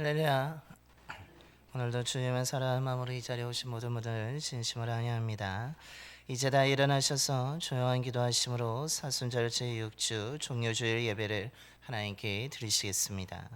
할렐루야. 오늘도 주님의 사랑의 마음으로 이 자리에 오신 모든 분들 진심으로 환영합니다. 이제 다 일어나셔서 조용한 기도하심으로 사순절 제6주 종료주일 예배를 하나님께 드리시겠습니다.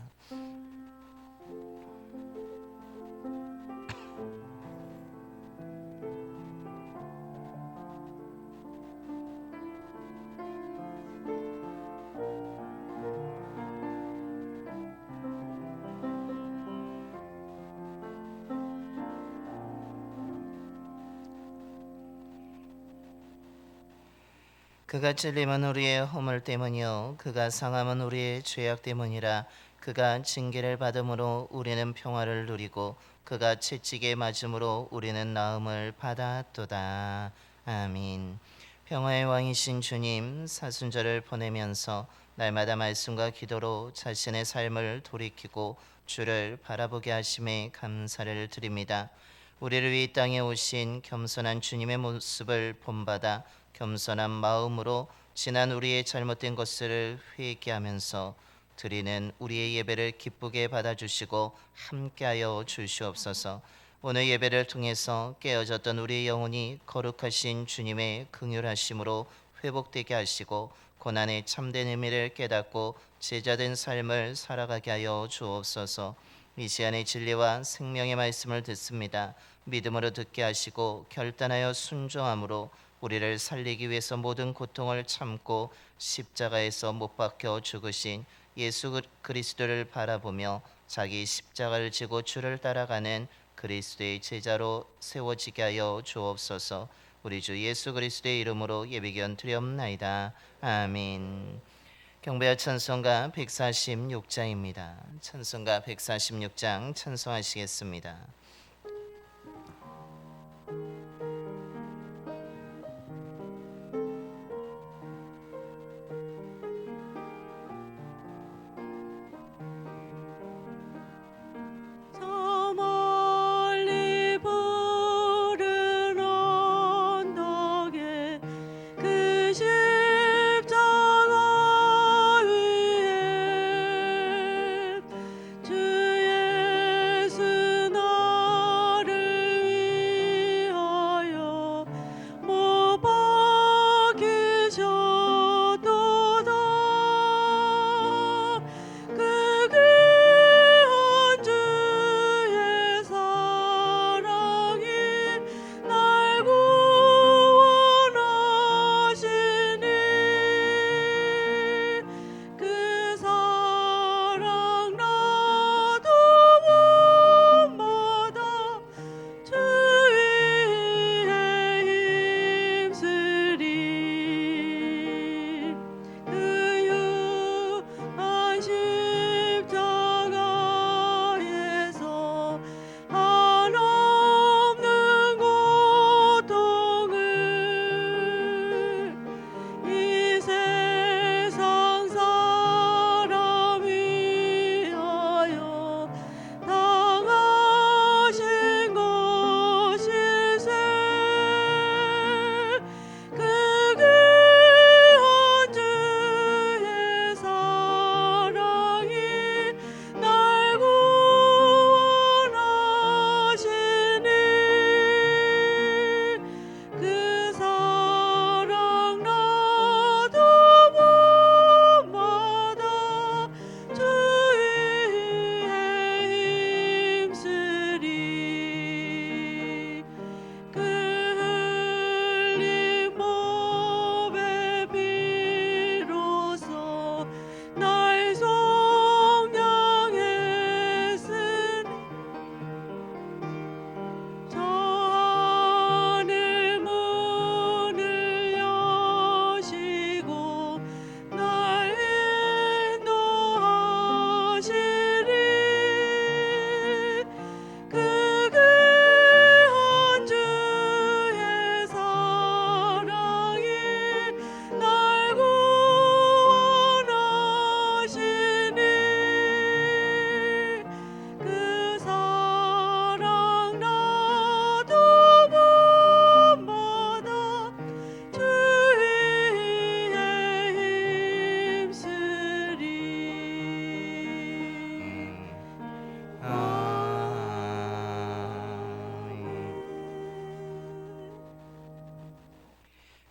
그가 찔림은 우리의 허물 때문이요 그가 상함은 우리의 죄악 때문이라. 그가 징계를 받음으로 우리는 평화를 누리고 그가 채찍에 맞음으로 우리는 나음을 받았도다. 아멘. 평화의 왕이신 주님, 사순절을 보내면서 날마다 말씀과 기도로 자신의 삶을 돌이키고 주를 바라보게 하심에 감사를 드립니다. 우리를 위해 이 땅에 오신 겸손한 주님의 모습을 본받아 겸손한 마음으로 지난 우리의 잘못된 것을 회개하면서 드리는 우리의 예배를 기쁘게 받아주시고 함께하여 주시옵소서. 오늘 예배를 통해서 깨어졌던 우리의 영혼이 거룩하신 주님의 긍휼하심으로 회복되게 하시고 고난의 참된 의미를 깨닫고 제자된 삶을 살아가게 하여 주옵소서. 이 시간의 진리와 생명의 말씀을 듣습니다. 믿음으로 듣게 하시고 결단하여 순종함으로 우리를 살리기 위해서 모든 고통을 참고 십자가에서 못 박혀 죽으신 예수 그리스도를 바라보며 자기 십자가를 지고 주를 따라가는 그리스도의 제자로 세워지게 하여 주옵소서. 우리 주 예수 그리스도의 이름으로 예비견 드리옵나이다. 아멘. 경배와 찬송가 146장입니다. 찬송가 146장 찬송하시겠습니다. 주 예수 나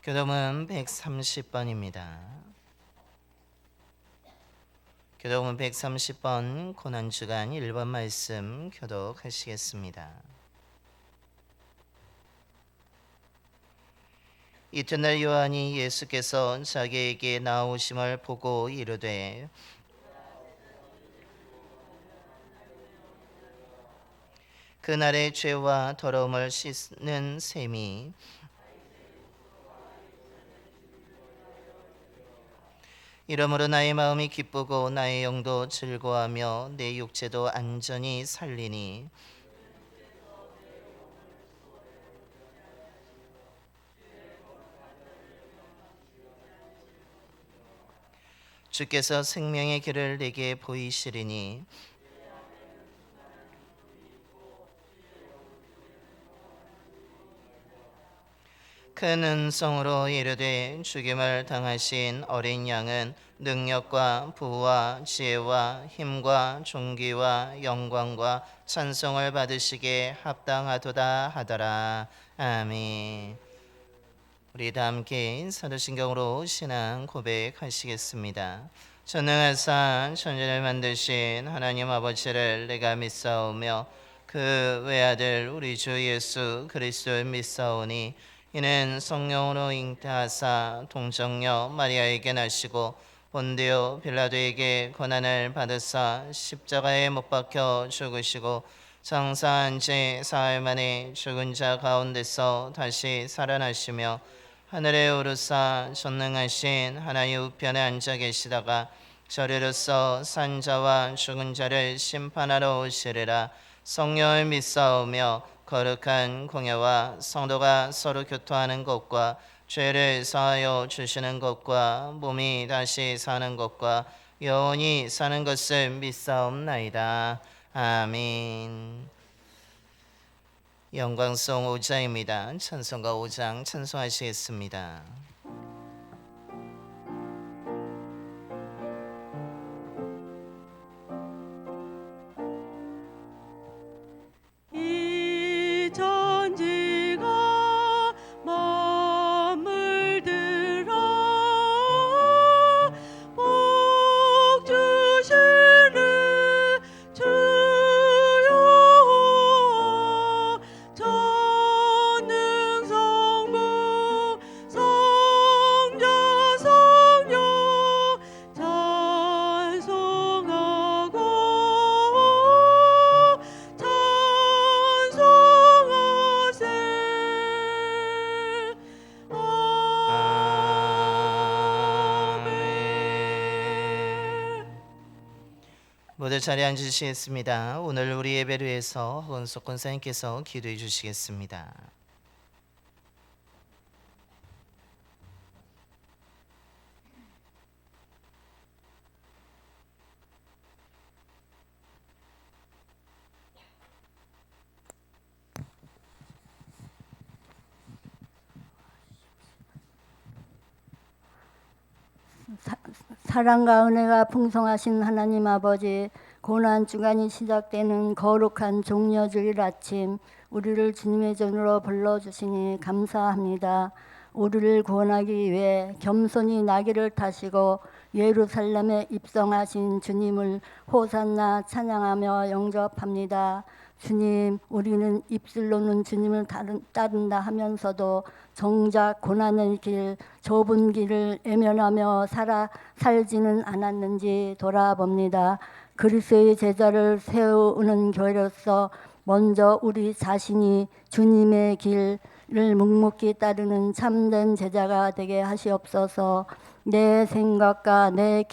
교독은 130번입니다. 교독은 130번 고난주간 1번 말씀 교독하시겠습니다. 이튿날 요한이 예수께서 자기에게 나오심을 보고 이르되 그날의 죄와 더러움을 씻는 셈이 이러므로 나의 마음이 기쁘고 나의 영도 즐거워하며 내 육체도 안전히 살리니 주께서 생명의 길을 내게 보이시리니 큰 음성으로 이르되 죽임을 당하신 어린 양은 능력과 부와 지혜와 힘과 존귀와 영광과 찬송을 받으시기에 합당하도다 하더라. 아멘. 우리 다 함께 사도신경으로 신앙 고백하시겠습니다. 전능하사 천지를 만드신 하나님 아버지를 내가 믿사오며 그 외아들 우리 주 예수 그리스도를 믿사오니 이는 성령으로 잉태하사 동정녀 마리아에게 나시고 본디오 빌라도에게 고난을 받으사 십자가에 못 박혀 죽으시고 장사한 지 사흘 만에 죽은 자 가운데서 다시 살아나시며 하늘에 오르사 전능하신 하나님 우편에 앉아 계시다가 저리로서 산자와 죽은 자를 심판하러 오시리라. 성령을 믿사오며 거룩한 공예와 성도가 서로 교토하는 것과 죄를 사하여 주시는 것과 몸이 다시 사는 것과 영원히 사는 것을 믿사옵나이다. 아멘. 영광송 5장입니다. 찬송가 5장 찬송하시겠습니다. 모두 자리에 앉으시겠습니다. 오늘 우리 예배를 위해서 허은석 권사님께서 기도해 주시겠습니다. 사랑과 은혜가 풍성하신 하나님 아버지, 고난 주간이 시작되는 거룩한 종려주일 아침, 우리를 주님의 전으로 불러주시니 감사합니다. 우리를 구원하기 위해 겸손히 나귀를 타시고 예루살렘에 입성하신 주님을 호산나 찬양하며 영접합니다. 주님, 우리는 입술로는 주님을 따른다 하면서도 정작 고난의 길, 좁은 길을 애면하며 살지는 않았는지 돌아봅니다. 그리스도의 제자를 세우는 교회로서 먼저 우리 자신이 주님의 길을 묵묵히 따르는 참된 제자가 되게 하시옵소서. 내 생각과 내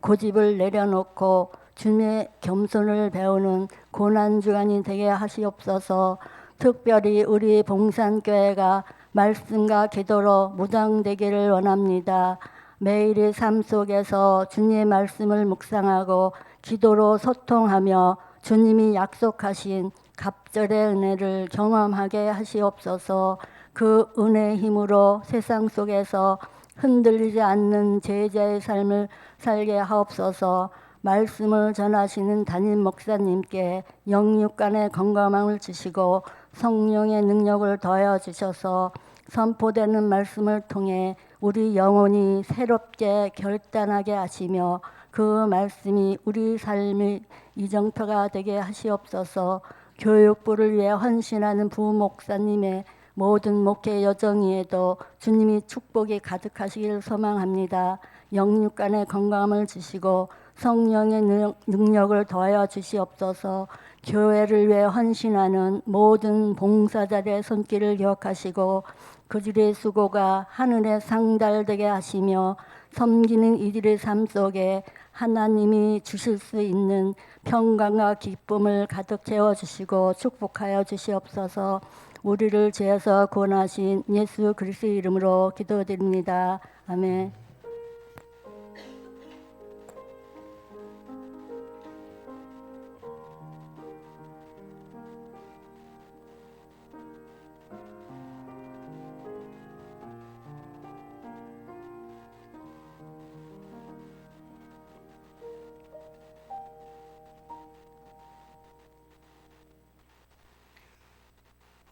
고집을 내려놓고 주님의 겸손을 배우는 고난주간이 되게 하시옵소서. 특별히 우리 봉산교회가 말씀과 기도로 무장되기를 원합니다. 매일의 삶 속에서 주님의 말씀을 묵상하고 기도로 소통하며 주님이 약속하신 갑절의 은혜를 경험하게 하시옵소서. 그 은혜의 힘으로 세상 속에서 흔들리지 않는 제자의 삶을 살게 하옵소서. 말씀을 전하시는 담임 목사님께 영육간의 건강함을 주시고 성령의 능력을 더하여 주셔서 선포되는 말씀을 통해 우리 영혼이 새롭게 결단하게 하시며 그 말씀이 우리 삶의 이정표가 되게 하시옵소서. 교육부를 위해 헌신하는 부목사님의 모든 목회 여정에도 주님이 축복이 가득하시기를 소망합니다. 영육 간의 건강을 주시고 성령의 능력을 더하여 주시옵소서. 교회를 위해 헌신하는 모든 봉사자들의 손길을 기억하시고 그들의 수고가 하늘에 상달되게 하시며 섬기는 이들의 삶 속에 하나님이 주실 수 있는 평강과 기쁨을 가득 채워주시고 축복하여 주시옵소서. 우리를 죄에서 구원하신 예수 그리스도의 이름으로 기도드립니다. 아멘.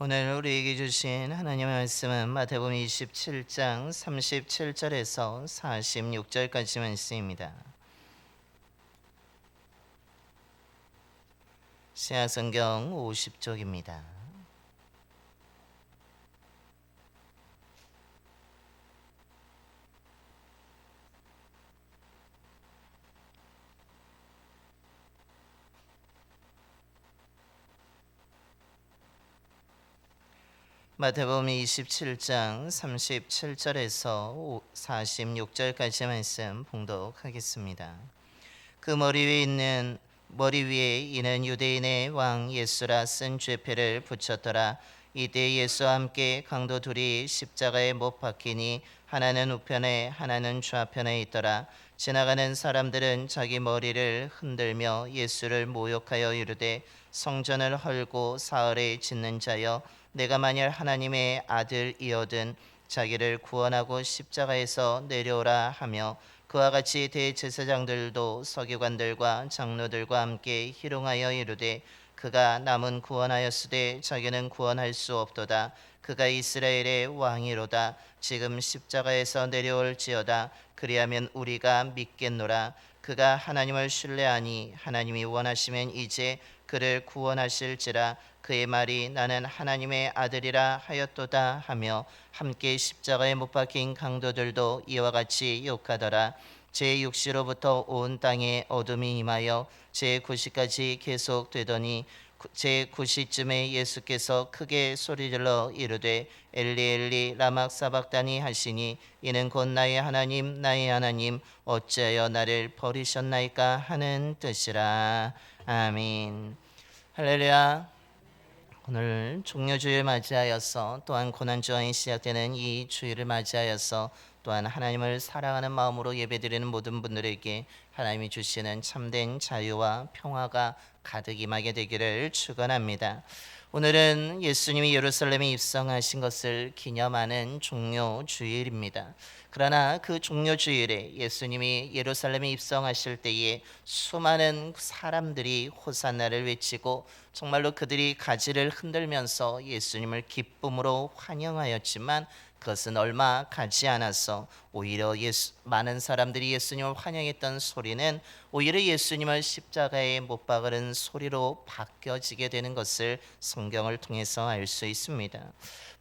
오늘 우리에게 주신 하나님의 말씀은 마태복음 27장 37절에서 46절까지 말씀입니다. 신약성경 50쪽입니다. 마태복음 27장 37절에서 46절까지 말씀 봉독하겠습니다. 그 머리 위에 이는 유대인의 왕 예수라 쓴 죄패를 붙였더라. 이때 예수와 함께 강도 둘이 십자가에 못 박히니 하나는 우편에 하나는 좌편에 있더라. 지나가는 사람들은 자기 머리를 흔들며 예수를 모욕하여 이르되 성전을 헐고 사흘에 짓는 자여 내가 만일 하나님의 아들이어든 자기를 구원하고 십자가에서 내려오라 하며 그와 같이 대제사장들도 서기관들과 장로들과 함께 희롱하여 이르되 그가 남은 구원하였으되 자기는 구원할 수 없도다. 그가 이스라엘의 왕이로다. 지금 십자가에서 내려올지어다. 그리하면 우리가 믿겠노라. 그가 하나님을 신뢰하니 하나님이 원하시면 이제 그를 구원하실지라. 그의 말이 나는 하나님의 아들이라 하였도다 하며 함께 십자가에 못 박힌 강도들도 이와 같이 욕하더라. 제6시로부터 온 땅에 어둠이 임하여 제9시까지 계속되더니 제9시쯤에 예수께서 크게 소리질러 이르되 엘리 엘리 라막 사박다니 하시니 이는 곧 나의 하나님 어찌하여 나를 버리셨나이까 하는 뜻이라. 아멘. 할렐루야. 오늘 종료주일 맞이하여서 또한 고난주간이 시작되는 이 주일을 맞이하여서 또한 하나님을 사랑하는 마음으로 예배드리는 모든 분들에게 하나님이 주시는 참된 자유와 평화가 가득 임하게 되기를 축원합니다. 오늘은 예수님이 예루살렘에 입성하신 것을 기념하는 종료주일입니다. 그러나 그 종료주일에 예수님이 예루살렘에 입성하실 때에 수많은 사람들이 호산나를 외치고 정말로 그들이 가지를 흔들면서 예수님을 기쁨으로 환영하였지만 그것은 얼마 가지 않아서 오히려 많은 사람들이 예수님을 환영했던 소리는 오히려 예수님을 십자가에 못 박으는 소리로 바뀌어지게 되는 것을 성경을 통해서 알 수 있습니다.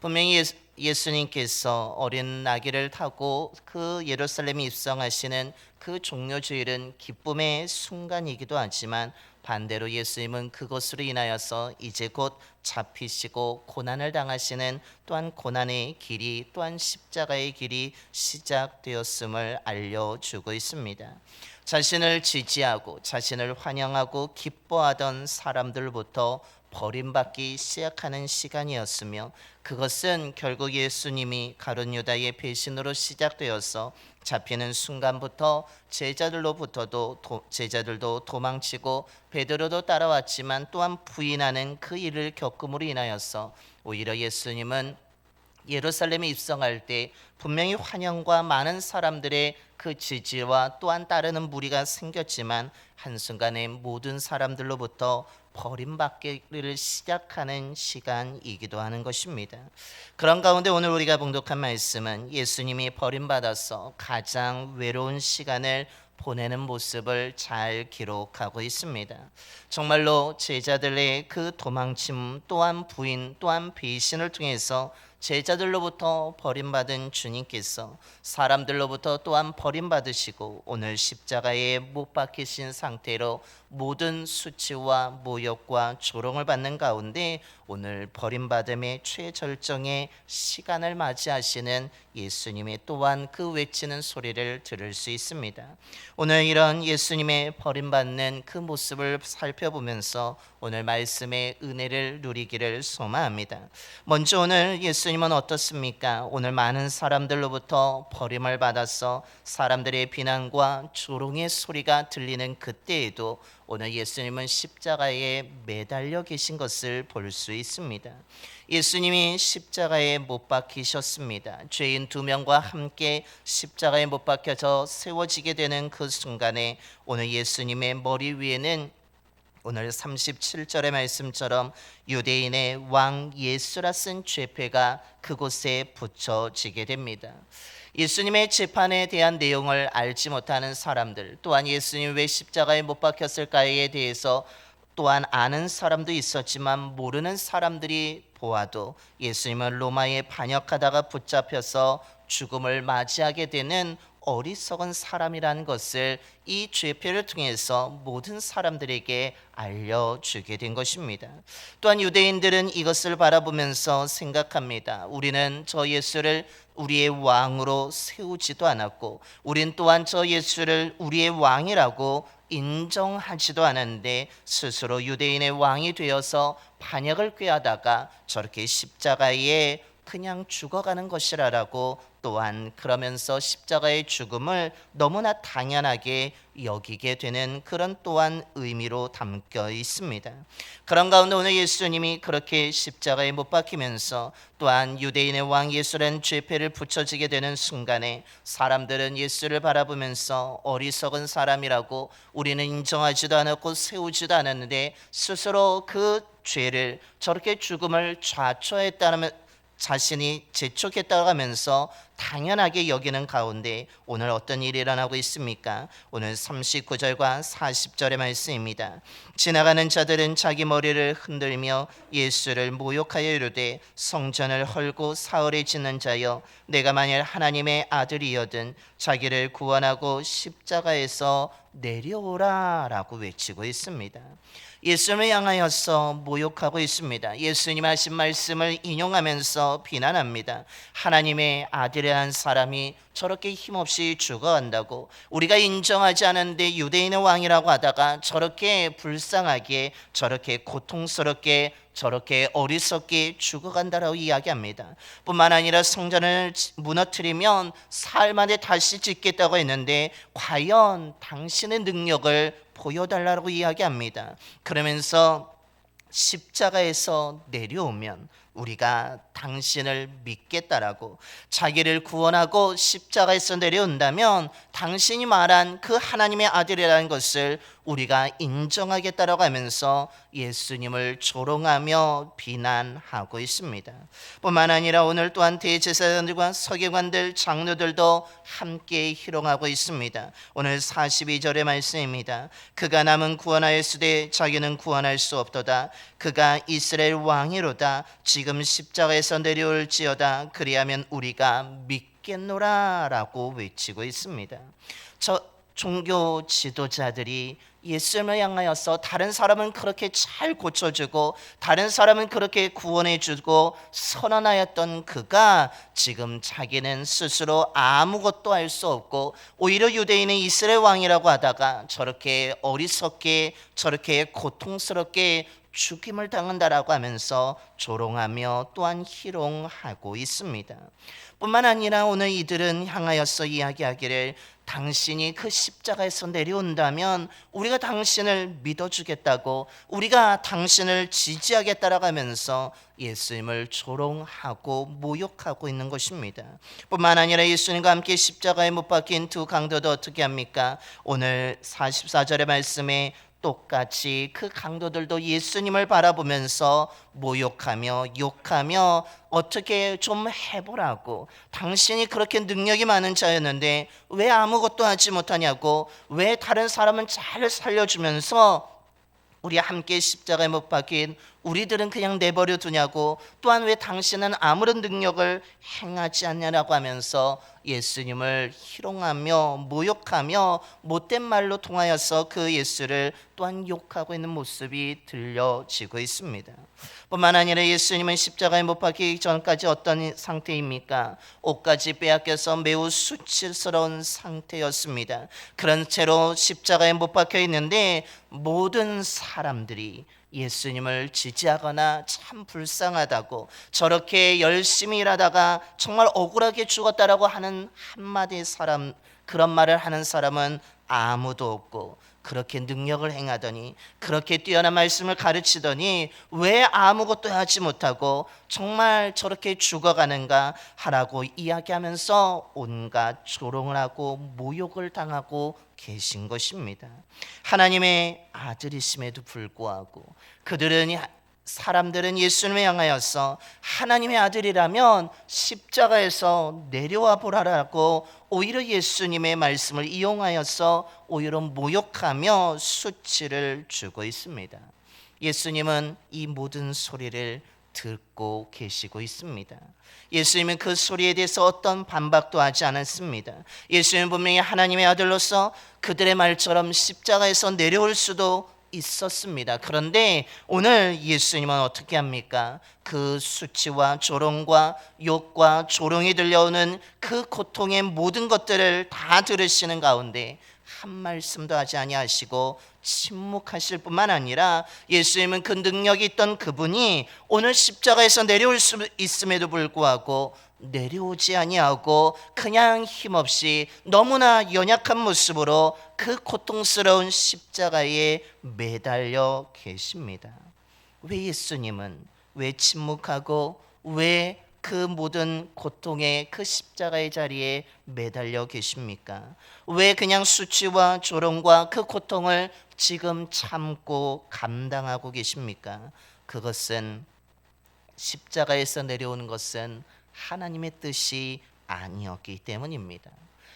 분명히 예수님께서 어린 나귀를 타고 그 예루살렘에 입성하시는 그 종료주일은 기쁨의 순간이기도 하지만 반대로 예수님은 그것으로 인하여서 이제 곧 잡히시고 고난을 당하시는 또한 고난의 길이 또한 십자가의 길이 시작되었음을 알려주고 있습니다. 자신을 지지하고 자신을 환영하고 기뻐하던 사람들부터 버림받기 시작하는 시간이었으며 그것은 결국 예수님이 가룟 유다의 배신으로 시작되어서 잡히는 순간부터 제자들도 도망치고 베드로도 따라왔지만 또한 부인하는 그 일을 겪음으로 인하여서 오히려 예수님은 예루살렘에 입성할 때 분명히 환영과 많은 사람들의 그 지지와 또한 따르는 무리가 생겼지만 한순간에 모든 사람들로부터 버림받기를 시작하는 시간이기도 하는 것입니다. 그런 가운데 오늘 우리가 봉독한 말씀은 예수님이 버림받아서 가장 외로운 시간을 보내는 모습을 잘 기록하고 있습니다. 정말로 제자들의 그 도망침 또한 부인 또한 배신을 통해서 제자들로부터 버림받은 주님께서 사람들로부터 또한 버림받으시고 오늘 십자가에 못 박히신 상태로 모든 수치와 모욕과 조롱을 받는 가운데 오늘 버림받음의 최절정의 시간을 맞이하시는 예수님의 또한 그 외치는 소리를 들을 수 있습니다. 오늘 이런 예수님의 버림받는 그 모습을 살펴보면서 오늘 말씀의 은혜를 누리기를 소망합니다. 먼저 오늘 예수님은 어떻습니까? 오늘 많은 사람들로부터 버림을 받아서 사람들의 비난과 조롱의 소리가 들리는 그때에도 오늘 예수님은 십자가에 매달려 계신 것을 볼 수 있습니다. 예수님이 십자가에 못 박히셨습니다. 죄인 두 명과 함께 십자가에 못 박혀서 세워지게 되는 그 순간에 오늘 예수님의 머리 위에는 오늘 37절의 말씀처럼 유대인의 왕 예수라 쓴 죄패가 그곳에 붙여지게 됩니다. 예수님의 재판에 대한 내용을 알지 못하는 사람들, 또한 예수님 왜 십자가에 못 박혔을까에 대해서 또한 아는 사람도 있었지만 모르는 사람들이 보아도 예수님은 로마에 반역하다가 붙잡혀서 죽음을 맞이하게 되는 어리석은 사람이라는 것을 이 죄표를 통해서 모든 사람들에게 알려주게 된 것입니다. 또한 유대인들은 이것을 바라보면서 생각합니다. 우리는 저 예수를 우리의 왕으로 세우지도 않았고 우린 또한 저 예수를 우리의 왕이라고 인정하지도 않았는데 스스로 유대인의 왕이 되어서 반역을 꾀하다가 저렇게 십자가에 그냥 죽어가는 것이라고 또한 그러면서 십자가의 죽음을 너무나 당연하게 여기게 되는 그런 또한 의미로 담겨 있습니다. 그런 가운데 오늘 예수님이 그렇게 십자가에 못 박히면서 또한 유대인의 왕 예수라는 죄패를 붙여지게 되는 순간에 사람들은 예수를 바라보면서 어리석은 사람이라고 우리는 인정하지도 않았고 세우지도 않았는데 스스로 그 죄를 저렇게 죽음을 좌초했다는 자신이 재촉했다고 하면서 당연하게 여기는 가운데 오늘 어떤 일이 일어나고 있습니까? 오늘 39절과 40절의 말씀입니다. 지나가는 자들은 자기 머리를 흔들며 예수를 모욕하여 이르되 성전을 헐고 사흘에 짓는 자여 내가 만일 하나님의 아들이여든 자기를 구원하고 십자가에서 내려오라 라고 외치고 있습니다. 예수님을 향하여서 모욕하고 있습니다. 예수님 하신 말씀을 인용하면서 비난합니다. 하나님의 아들이라는 사람이 저렇게 힘없이 죽어간다고 우리가 인정하지 않았는데 유대인의 왕이라고 하다가 저렇게 불쌍하게 저렇게 고통스럽게 저렇게 어리석게 죽어간다라고 이야기합니다. 뿐만 아니라 성전을 무너뜨리면 사흘 만에 다시 짓겠다고 했는데 과연 당신의 능력을 보여달라고 이야기합니다. 그러면서 십자가에서 내려오면 우리가 당신을 믿겠다라고 자기를 구원하고 십자가에서 내려온다면 당신이 말한 그 하나님의 아들이라는 것을 우리가 인정하겠다라고 하면서 예수님을 조롱하며 비난하고 있습니다. 뿐만 아니라 오늘 또한 대제사장들과 서기관들 장로들도 함께 희롱하고 있습니다. 오늘 42절의 말씀입니다. 그가 남은 구원하였으되 자기는 구원할 수 없도다. 그가 이스라엘 왕이로다. 지금 십자가에서 내려올지어다. 그리하면 우리가 믿겠노라 라고 외치고 있습니다. 저 종교 지도자들이 예수님을 향하여서 다른 사람은 그렇게 잘 고쳐주고 다른 사람은 그렇게 구원해주고 선언하였던 그가 지금 자기는 스스로 아무것도 할 수 없고 오히려 유대인의 이스라엘 왕이라고 하다가 저렇게 어리석게 저렇게 고통스럽게 죽임을 당한다라고 하면서 조롱하며 또한 희롱하고 있습니다. 뿐만 아니라 오늘 이들은 향하여서 이야기하기를 당신이 그 십자가에서 내려온다면 우리가 우리가 당신을 믿어주겠다고, 우리가 당신을 지지하겠다라고 하면서 예수님을 조롱하고 모욕하고 있는 것입니다. 뿐만 아니라 예수님과 함께 십자가에 못 박힌 두 강도도 어떻게 합니까? 오늘 44절의 말씀에 똑같이 그 강도들도 예수님을 바라보면서 모욕하며 욕하며 어떻게 좀 해보라고, 당신이 그렇게 능력이 많은 자였는데 왜 아무것도 하지 못하냐고, 왜 다른 사람은 잘 살려주면서 우리 함께 십자가에 못 박힌 우리들은 그냥 내버려 두냐고, 또한 왜 당신은 아무런 능력을 행하지 않냐라고 하면서 예수님을 희롱하며 모욕하며 못된 말로 통하여서 그 예수를 또한 욕하고 있는 모습이 들려지고 있습니다. 뿐만 아니라 예수님은 십자가에 못 박히기 전까지 어떤 상태입니까? 옷까지 빼앗겨서 매우 수치스러운 상태였습니다. 그런 채로 십자가에 못 박혀 있는데 모든 사람들이 예수님을 지지하거나 참 불쌍하다고, 저렇게 열심히 일하다가 정말 억울하게 죽었다라고 하는 한마디 사람, 그런 말을 하는 사람은 아무도 없고, 그렇게 능력을 행하더니, 그렇게 뛰어난 말씀을 가르치더니 왜 아무것도 하지 못하고 정말 저렇게 죽어가는가 하라고 이야기하면서 온갖 조롱을 하고 모욕을 당하고 계신 것입니다. 하나님의 아들이심에도 불구하고 사람들은 예수님을 향하여서 하나님의 아들이라면 십자가에서 내려와 보라라고 오히려 예수님의 말씀을 이용하여서 오히려 모욕하며 수치를 주고 있습니다. 예수님은 이 모든 소리를 듣고 계시고 있습니다. 예수님은 그 소리에 대해서 어떤 반박도 하지 않았습니다. 예수님은 분명히 하나님의 아들로서 그들의 말처럼 십자가에서 내려올 수도 있었습니다. 그런데 오늘 예수님은 어떻게 합니까? 그 수치와 조롱과 욕과 조롱이 들려오는 그 고통의 모든 것들을 다 들으시는 가운데 한 말씀도 하지 아니하시고 침묵하실 뿐만 아니라, 예수님은 그 능력이 있던 그분이 오늘 십자가에서 내려올 수 있음에도 불구하고 내려오지 아니하고 그냥 힘없이 너무나 연약한 모습으로 그 고통스러운 십자가에 매달려 계십니다. 왜 예수님은 왜 침묵하고 왜 그 모든 고통의 그 십자가의 자리에 매달려 계십니까? 왜 그냥 수치와 조롱과 그 고통을 지금 참고 감당하고 계십니까? 그것은, 십자가에서 내려오는 것은 하나님의 뜻이 아니었기 때문입니다.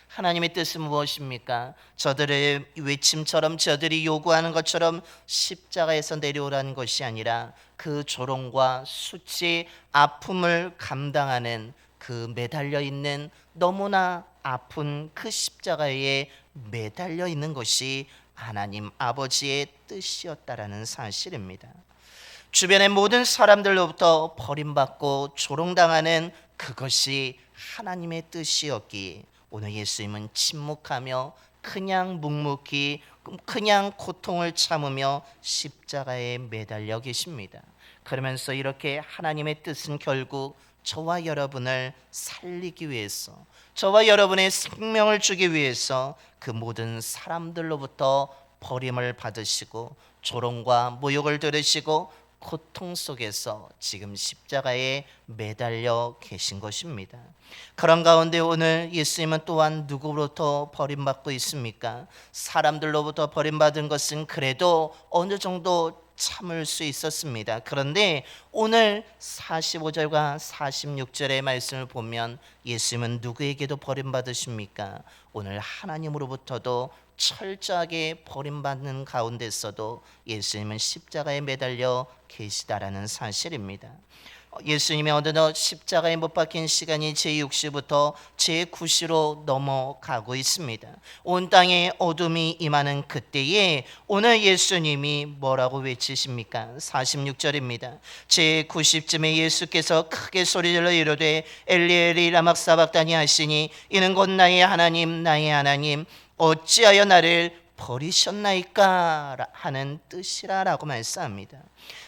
하나님의 뜻은 무엇입니까? 저들의 외침처럼, 저들이 요구하는 것처럼 십자가에서 내려오라는 것이 아니라 그 조롱과 수치, 아픔을 감당하는 그 매달려 있는, 너무나 아픈 그 십자가에 매달려 있는 것이 하나님 아버지의 뜻이었다라는 사실입니다. 주변의 모든 사람들로부터 버림받고 조롱당하는 그것이 하나님의 뜻이었기에 오늘 예수님은 침묵하며 그냥 묵묵히 그냥 고통을 참으며 십자가에 매달려 계십니다. 그러면서 이렇게 하나님의 뜻은 결국 저와 여러분을 살리기 위해서, 저와 여러분의 생명을 주기 위해서 그 모든 사람들로부터 버림을 받으시고 조롱과 모욕을 들으시고 고통 속에서 지금 십자가에 매달려 계신 것입니다. 그런 가운데 오늘 예수님은 또한 누구로부터 버림받고 있습니까? 사람들로부터 버림받은 것은 그래도 어느 정도 참을 수 있었습니다. 그런데 오늘 45절과 46절의 말씀을 보면 예수님은 누구에게도 버림받으십니까? 오늘 하나님으로부터도 철저하게 버림받는 가운데서도 예수님은 십자가에 매달려 계시다라는 사실입니다. 예수님이 어느덧 십자가에 못 박힌 시간이 제6시부터 제9시로 넘어가고 있습니다. 온 땅에 어둠이 임하는 그때에 오늘 예수님이 뭐라고 외치십니까? 46절입니다. 제9시쯤에 예수께서 크게 소리질러 이르되 엘리 엘리 라마 사박다니 하시니 이는 곧 나의 하나님 나의 하나님 어찌하여 나를 버리셨나이까 하는 뜻이라라고 말씀합니다.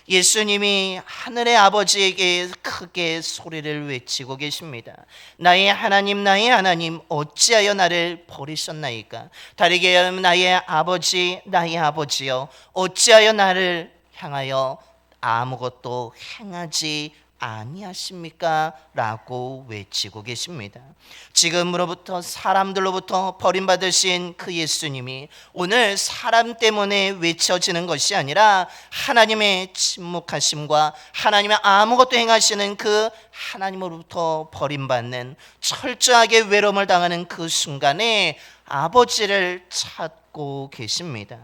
예수님이 하늘의 아버지에게 크게 소리를 외치고 계십니다. 나의 하나님 어찌하여 나를 버리셨나이까? 다르게 얘기하면 나의 아버지여 어찌하여 나를 향하여 아무것도 행하지 아니하십니까? 라고 외치고 계십니다. 지금으로부터 사람들로부터 버림받으신 그 예수님이 오늘 사람 때문에 외쳐지는 것이 아니라 하나님의 침묵하심과 하나님의 아무것도 행하시는 그 하나님으로부터 버림받는 철저하게 외로움을 당하는 그 순간에 아버지를 찾고 계십니다.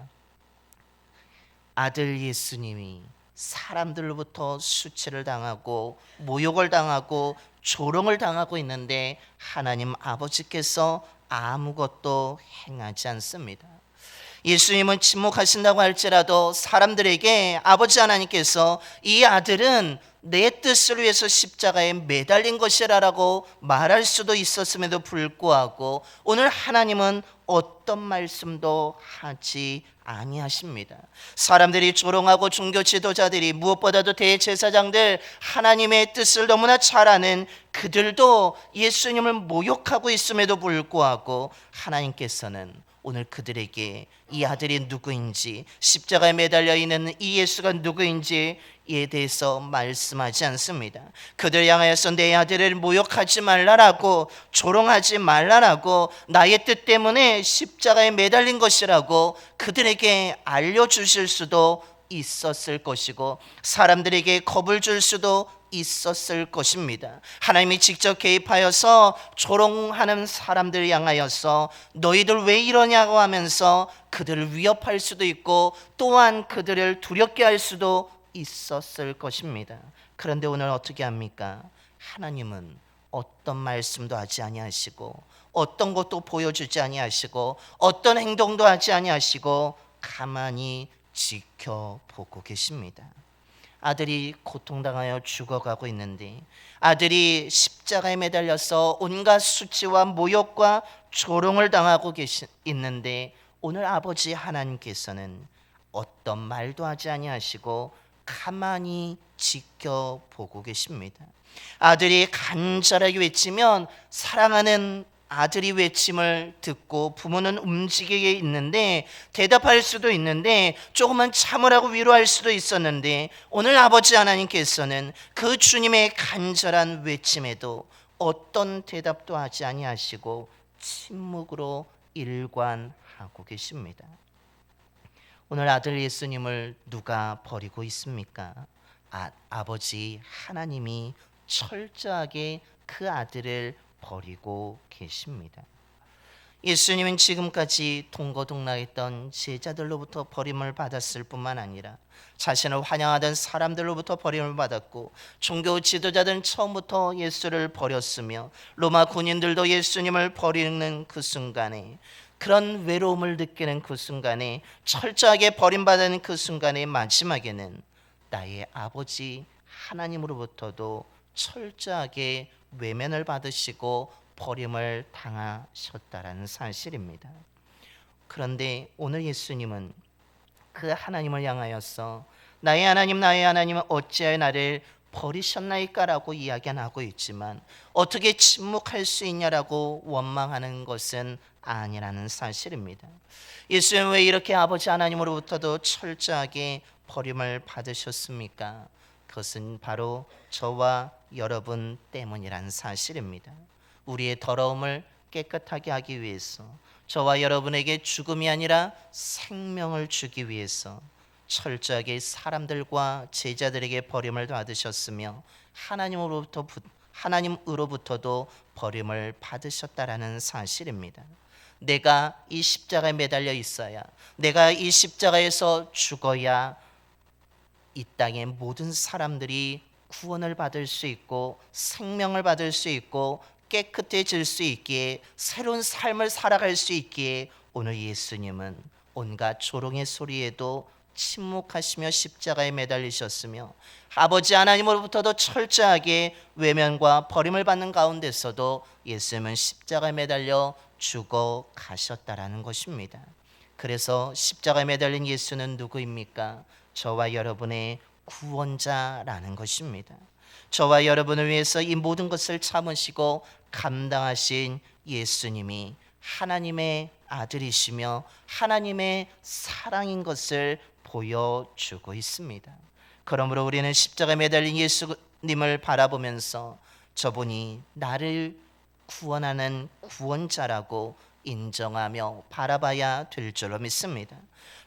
아들 예수님이 사람들로부터 수치를 당하고 모욕을 당하고 조롱을 당하고 있는데 하나님 아버지께서 아무것도 행하지 않습니다. 예수님은 침묵하신다고 할지라도 사람들에게 아버지 하나님께서 이 아들은 내 뜻을 위해서 십자가에 매달린 것이라고 말할 수도 있었음에도 불구하고 오늘 하나님은 어떤 말씀도 하지 아니하십니다. 사람들이 조롱하고 종교 지도자들이 무엇보다도 대제사장들 하나님의 뜻을 너무나 잘 아는 그들도 예수님을 모욕하고 있음에도 불구하고 하나님께서는 오늘 그들에게 이 아들이 누구인지 십자가에 매달려 있는 이 예수가 누구인지에 대해서 말씀하지 않습니다. 그들 향하여서 내 아들을 모욕하지 말라라고 조롱하지 말라라고 나의 뜻 때문에 십자가에 매달린 것이라고 그들에게 알려주실 수도 있었을 것이고 사람들에게 겁을 줄 수도 있었을 것입니다. 하나님이 직접 개입하여서 조롱하는 사람들 향하여서 너희들 왜 이러냐고 하면서 그들을 위협할 수도 있고 또한 그들을 두렵게 할 수도 있었을 것입니다. 그런데 오늘 어떻게 합니까? 하나님은 어떤 말씀도 하지 아니하시고 어떤 것도 보여주지 아니하시고 어떤 행동도 하지 아니하시고 가만히 지켜보고 계십니다. 아들이 고통당하여 죽어가고 있는데 아들이 십자가에 매달려서 온갖 수치와 모욕과 조롱을 당하고 있는데 오늘 아버지 하나님께서는 어떤 말도 하지 아니하시고 가만히 지켜보고 계십니다. 아들이 간절하게 외치면 사랑하는 아들이 외침을 듣고 부모는 움직이게 있는데 대답할 수도 있는데 조금만 참으라고 위로할 수도 있었는데 오늘 아버지 하나님께서는 그 주님의 간절한 외침에도 어떤 대답도 하지 아니하시고 침묵으로 일관하고 계십니다. 오늘 아들 예수님을 누가 버리고 있습니까? 아버지 하나님이 철저하게 그 아들을 버리고 계십니다. 예수님은 지금까지 동고동락했던 제자들로부터 버림을 받았을 뿐만 아니라 자신을 환영하던 사람들로부터 버림을 받았고 종교 지도자들은 처음부터 예수를 버렸으며 로마 군인들도 예수님을 버리는 그 순간에 그런 외로움을 느끼는 그 순간에 철저하게 버림받는 그 순간의 마지막에는 나의 아버지 하나님으로부터도 철저하게 외면을 받으시고 버림을 당하셨다라는 사실입니다. 그런데 오늘 예수님은 그 하나님을 향하여서 나의 하나님 어찌하여 나를 버리셨나이까라고 이야기는 하고 있지만 어떻게 침묵할 수 있냐라고 원망하는 것은 아니라는 사실입니다. 예수님은 왜 이렇게 아버지 하나님으로부터도 철저하게 버림을 받으셨습니까? 그것은 바로 저와 여러분 때문이라는 사실입니다. 우리의 더러움을 깨끗하게 하기 위해서 저와 여러분에게 죽음이 아니라 생명을 주기 위해서 철저하게 사람들과 제자들에게 버림을 받으셨으며 하나님으로부터도 버림을 받으셨다라는 사실입니다. 내가 이 십자가에 매달려 있어야, 내가 이 십자가에서 죽어야 이 땅의 모든 사람들이 구원을 받을 수 있고 생명을 받을 수 있고 깨끗해질 수 있기에 새로운 삶을 살아갈 수 있기에 오늘 예수님은 온갖 조롱의 소리에도 침묵하시며 십자가에 매달리셨으며 아버지 하나님으로부터도 철저하게 외면과 버림을 받는 가운데서도 예수님은 십자가에 매달려 죽어 가셨다라는 것입니다. 그래서 십자가에 매달린 예수는 누구입니까? 저와 여러분의 구원자라는 것입니다. 저와 여러분을 위해서 이 모든 것을 참으시고 감당하신 예수님이 하나님의 아들이시며 하나님의 사랑인 것을 보여주고 있습니다. 그러므로 우리는 십자가에 매달린 예수님을 바라보면서 저분이 나를 구원하는 구원자라고 인정하며 바라봐야 될 줄로 믿습니다.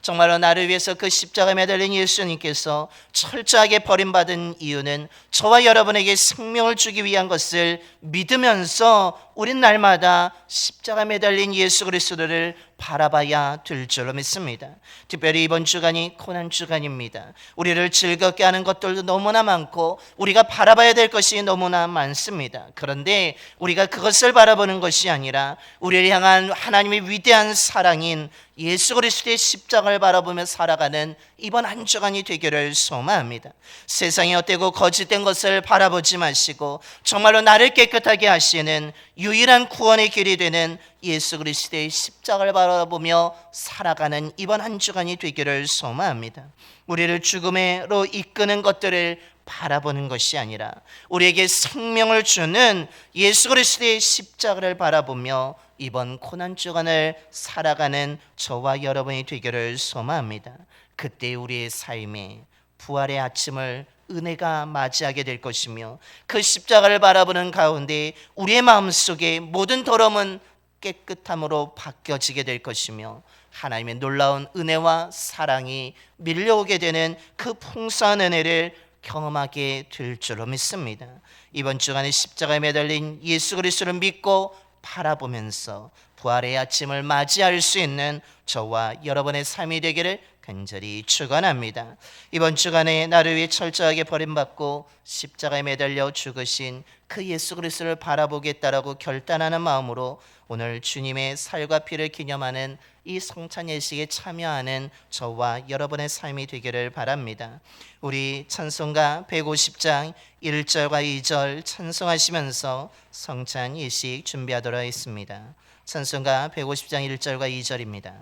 정말로 나를 위해서 그 십자가에 매달린 예수님께서 철저하게 버림받은 이유는 저와 여러분에게 생명을 주기 위한 것을 믿으면서 우린 날마다 십자가에 매달린 예수 그리스도를 바라봐야 될 줄로 믿습니다. 특별히 이번 주간이 고난 주간입니다. 우리를 즐겁게 하는 것들도 너무나 많고 우리가 바라봐야 될 것이 너무나 많습니다. 그런데 우리가 그것을 바라보는 것이 아니라 우리를 향한 하나님의 위대한 사랑인 예수 그리스도의 십자가를 바라보며 살아가는 이번 한 주간이 되기를 소망합니다. 세상이 헛되고 거짓된 것을 바라보지 마시고 정말로 나를 깨끗하게 하시는 유일한 구원의 길이 되는 예수 그리스도의 십자가를 바라보며 살아가는 이번 한 주간이 되기를 소망합니다. 우리를 죽음으로 이끄는 것들을 바라보는 것이 아니라 우리에게 생명을 주는 예수 그리스도의 십자가를 바라보며 이번 고난 주간을 살아가는 저와 여러분이 되기를 소망합니다. 그때 우리의 삶에 부활의 아침을 은혜가 맞이하게 될 것이며 그 십자가를 바라보는 가운데 우리의 마음속에 모든 더러움은 깨끗함으로 바뀌어지게 될 것이며 하나님의 놀라운 은혜와 사랑이 밀려오게 되는 그 풍성한 은혜를 경험하게 될 줄로 믿습니다. 이번 주간에 십자가에 매달린 예수 그리스도를 믿고 바라보면서 부활의 아침을 맞이할 수 있는 저와 여러분의 삶이 되기를 간절히 축원합니다. 이번 주간에 나를 위해 철저하게 버림받고 십자가에 매달려 죽으신 그 예수 그리스도를 바라보겠다라고 결단하는 마음으로 오늘 주님의 살과 피를 기념하는 이 성찬 예식에 참여하는 저와 여러분의 삶이 되기를 바랍니다. 우리 찬송가 150장 1절과 2절 찬송하시면서 성찬 예식 준비하도록 하겠습니다. 찬송가 150장 1절과 2절입니다.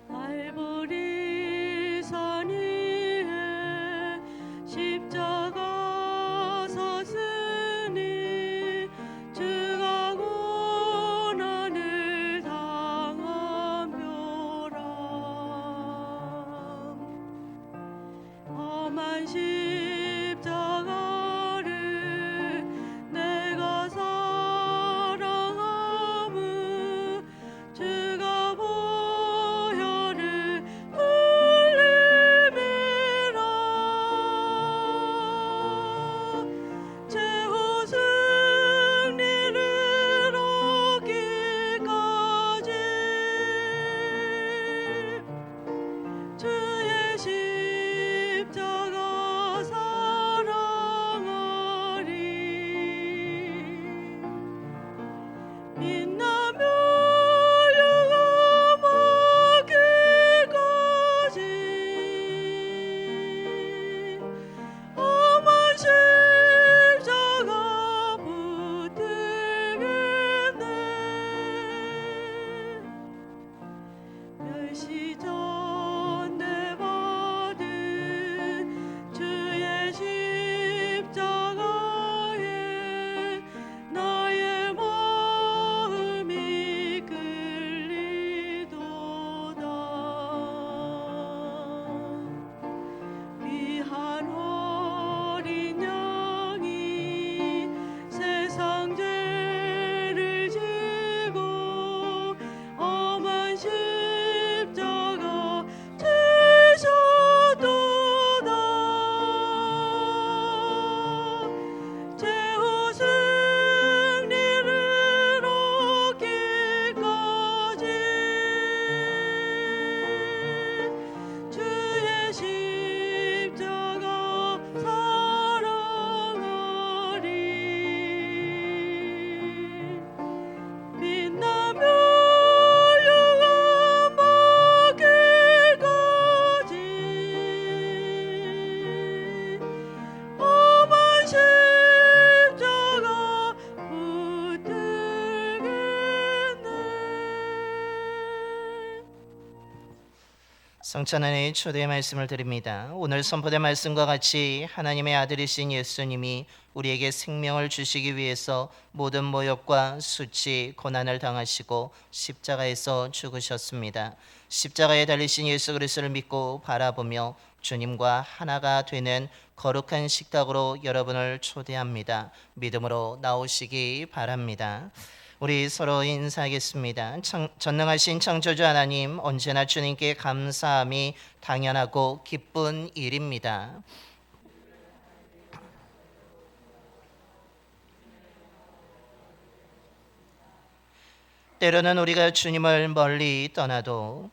알보리 산 위에 십자가 섰으니 주가 고난을 당한 벼랑 험한 십자가를 내가 사랑함은 주가 보혈을 흘림이라 최후 승리를 얻기까지 주의 십자가 성찬은의 초대의 말씀을 드립니다. 오늘 선포된 말씀과 같이 하나님의 아들이신 예수님이 우리에게 생명을 주시기 위해서 모든 모욕과 수치, 고난을 당하시고 십자가에서 죽으셨습니다. 십자가에 달리신 예수 그리스도를 믿고 바라보며 주님과 하나가 되는 거룩한 식탁으로 여러분을 초대합니다. 믿음으로 나오시기 바랍니다. 우리 서로 인사하겠습니다. 전능하신 창조주 하나님, 언제나 주님께 감사함이 당연하고 기쁜 일입니다. 때로는 우리가 주님을 멀리 떠나도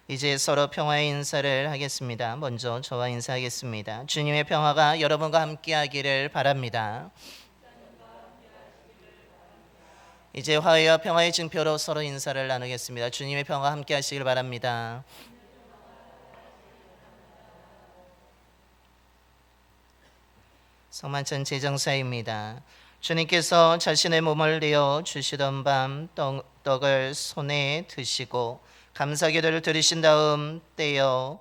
이제 서로 평화의 인사를 하겠습니다. 먼저 저와 인사하겠습니다. 주님의 평화가 여러분과 함께하기를 바랍니다. 이제 화해와 평화의 증표로 서로 인사를 나누겠습니다. 주님의 평화 함께하시길 바랍니다. 성만찬 제정사입니다. 주님께서 자신의 몸을 내어 주시던 밤 떡을 손에 드시고 감사기도를 드리신 다음 떼어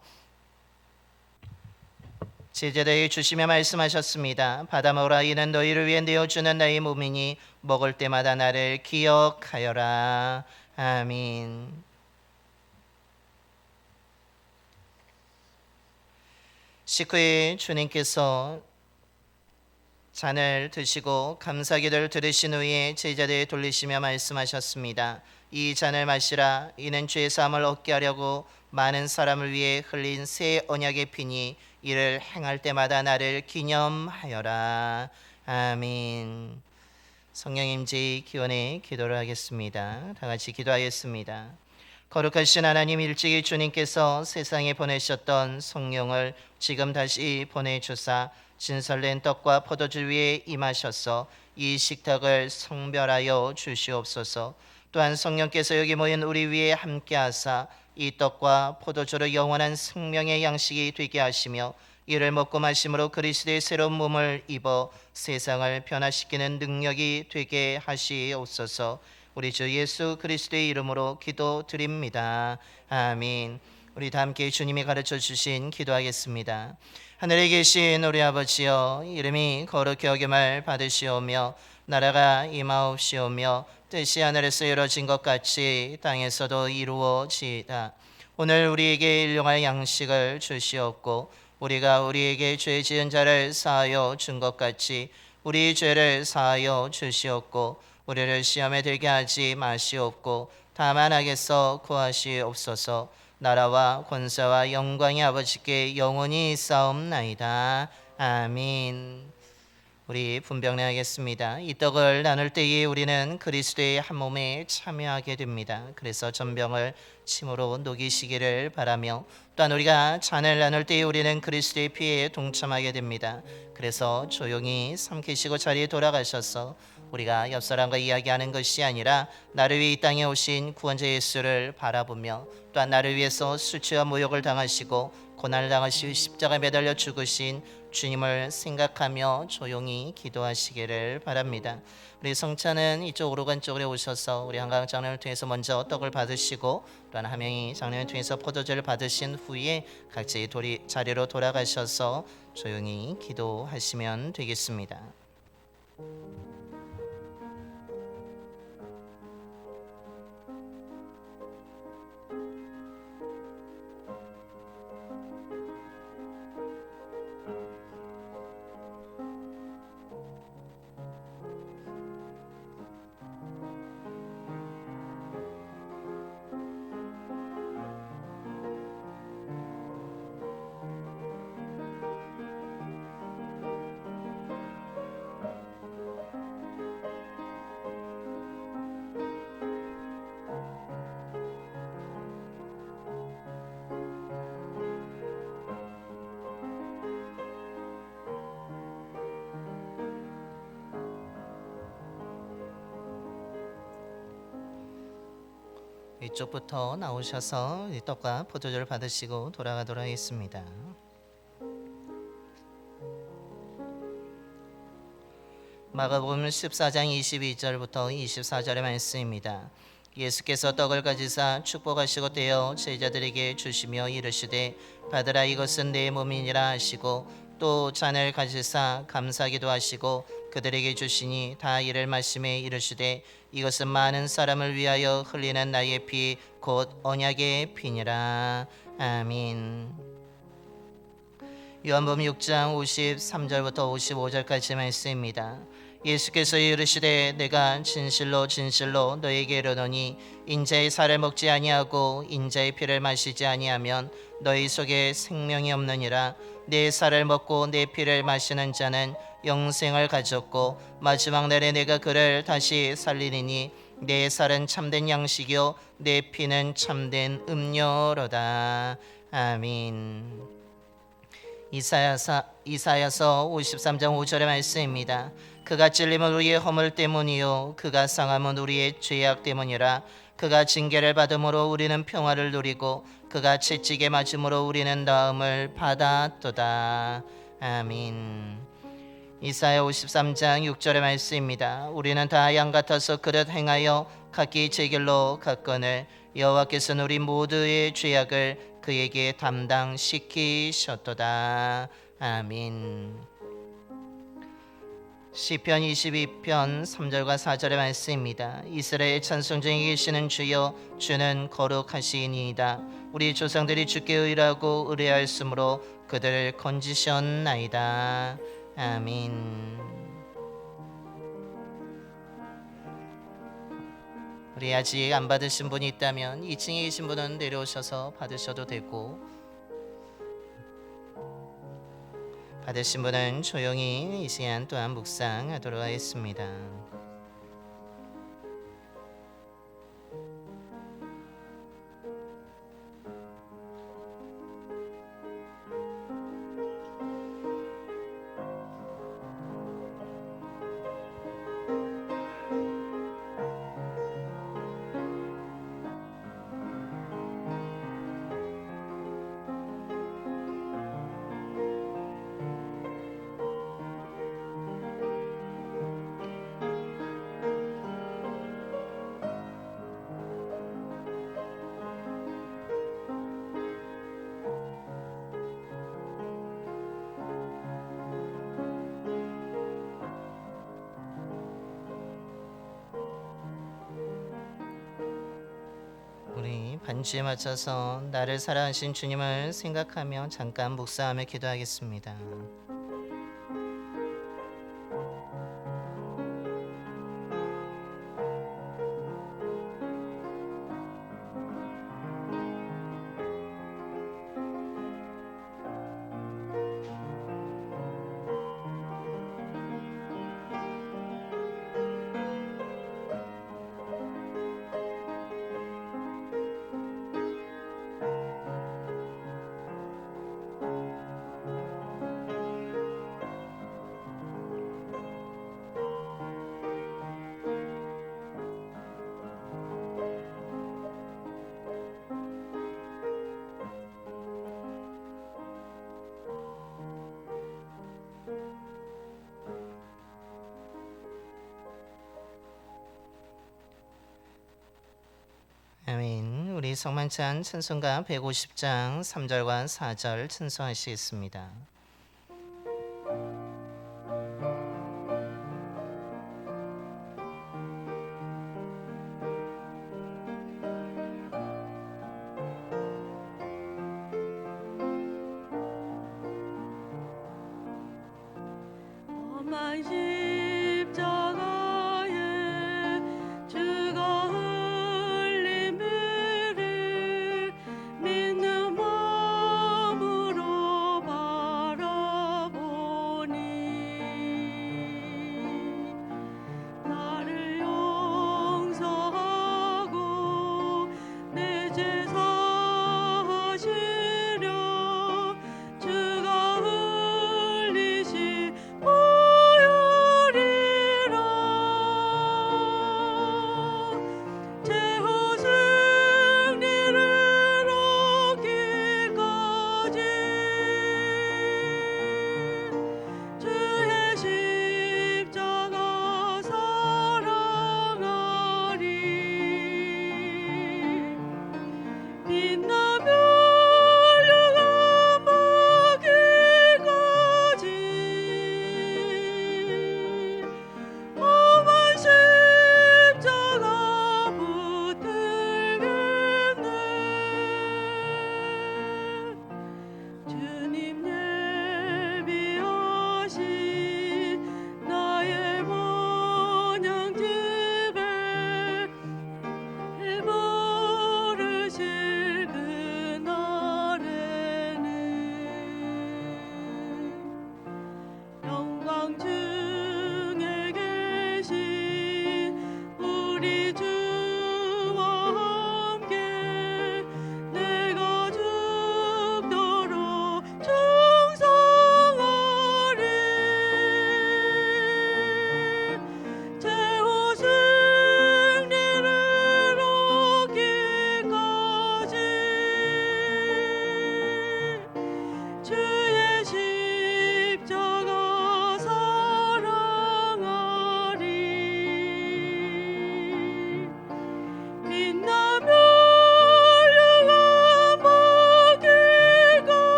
제자들에게 주시며 말씀하셨습니다. 받아 먹으라. 이는 너희를 위해 내어주는 나의 몸이니 먹을 때마다 나를 기억하여라. 아멘. 식후에 주님께서 잔을 드시고 감사기도를 들으신 후에 제자들에게 돌리시며 말씀하셨습니다. 이 잔을 마시라. 이는 죄 사함을 얻게 하려고 많은 사람을 위해 흘린 새 언약의 피니 이를 행할 때마다 나를 기념하여라. 아멘. 성령 임재의 기원에 기도를 하겠습니다. 다 같이 기도하겠습니다. 거룩하신 하나님, 일찍이 주님께서 세상에 보내셨던 성령을 지금 다시 보내주사 진설된 떡과 포도주 위에 임하셔서 이 식탁을 성별하여 주시옵소서. 또한 성령께서 여기 모인 우리 위에 함께하사 이 떡과 포도주로 영원한 생명의 양식이 되게 하시며 이를 먹고 마심으로 그리스도의 새로운 몸을 입어 세상을 변화시키는 능력이 되게 하시옵소서. 우리 주 예수 그리스도의 이름으로 기도드립니다. 아멘. 우리 다 함께 주님이 가르쳐 주신 기도하겠습니다. 하늘에 계신 우리 아버지여, 이름이 거룩히 여김을 받으시오며 나라가 임하옵시오며 뜻이 하늘에서 이루어진 것 같이 땅에서도 이루어지이다. 오늘 우리에게 일용할 양식을 주시옵고 우리가 우리에게 죄 지은 자를 사하여 준 것 같이 우리 죄를 사하여 주시옵고 우리를 시험에 들게 하지 마시옵고 다만 악에서 구하시옵소서. 나라와 권세와 영광이 아버지께 영원히 있사옵나이다. 아멘. 우리 분별하겠습니다. 이 떡을 나눌 때에 우리는 그리스도의 한 몸에 참여하게 됩니다. 그래서 전병을 침으로 녹이시기를 바라며 또한 우리가 잔을 나눌 때에 우리는 그리스도의 피에 동참하게 됩니다. 그래서 조용히 삼키시고 자리에 돌아가셔서 우리가 옆 사람과 이야기하는 것이 아니라 나를 위해 이 땅에 오신 구원자 예수를 바라보며 또한 나를 위해서 수치와 모욕을 당하시고 고난을 당하시고 십자가에 매달려 죽으신 주님을 생각하며 조용히 기도하시기를 바랍니다. 우리 성찬은 이쪽 오르간 쪽으로 오셔서 우리 한강 장로를 통해서 먼저 떡을 받으시고 또한 한 명이 장로를 통해서 포도주를 받으신 후에 각자 자리로 돌아가셔서 조용히 기도하시면 되겠습니다. 이쪽부터 나오셔서 이 떡과 포도주를 받으시고 돌아가도록 하겠습니다. 마가복음 14장 22절부터 24절의 말씀입니다. 예수께서 떡을 가지사 축복하시고 떼어 제자들에게 주시며 이르시되 받으라 이것은 내 몸이니라 하시고 또 잔을 가지사 감사기도 하시고 그들에게 주시니 다 이를 마시매 이르시되 이것은 많은 사람을 위하여 흘리는 나의 피 곧 언약의 피니라. 아멘. 요한복음 6장 53절부터 55절까지 말씀입니다. 예수께서 이르시되 내가 진실로 진실로 너에게 이르노니 인자의 살을 먹지 아니하고 인자의 피를 마시지 아니하면 너희 속에 생명이 없느니라. 내 살을 먹고 내 피를 마시는 자는 영생을 가졌고 마지막 날에 내가 그를 다시 살리리니 내 살은 참된 양식이요 내 피는 참된 음료로다. 아멘. 이사야서 53장 5절의 말씀입니다. 그가 찔림은 우리의 허물 때문이요 그가 상함은 우리의 죄악 때문이라. 그가 징계를 받음으로 우리는 평화를 누리고 그가 채찍에 맞음으로 우리는 나음을 받았도다. 아멘. 이사야 53장 6절의 말씀입니다. 우리는 다 양 같아서 그릇 행하여 각기 제 길로 갔거늘 여호와께서는 우리 모두의 죄악을 그에게 담당시키셨도다. 아멘. 시편 22편 3절과 4절의 말씀입니다. 이스라엘 찬송 중에 계시는 주여 주는 거룩하시니이다. 우리 조상들이 주께 의라고 의뢰하였으므로 그들을 건지셨나이다. 아멘. 우리 아직 안 받으신 분이 있다면 2층에 계신 분은 내려오셔서 받으셔도 되고 받으신 분은 조용히 이 시간 또한 묵상하도록 하겠습니다. 우리 반주에 맞춰서 나를 사랑하신 주님을 생각하며 잠깐 묵상하며 기도하겠습니다. 아멘. 우리 성만찬 찬송가 150장 3절과 4절 찬송하시겠습니다. 험한 십자가에 주가 흘린 피를 믿는 마음으로 바라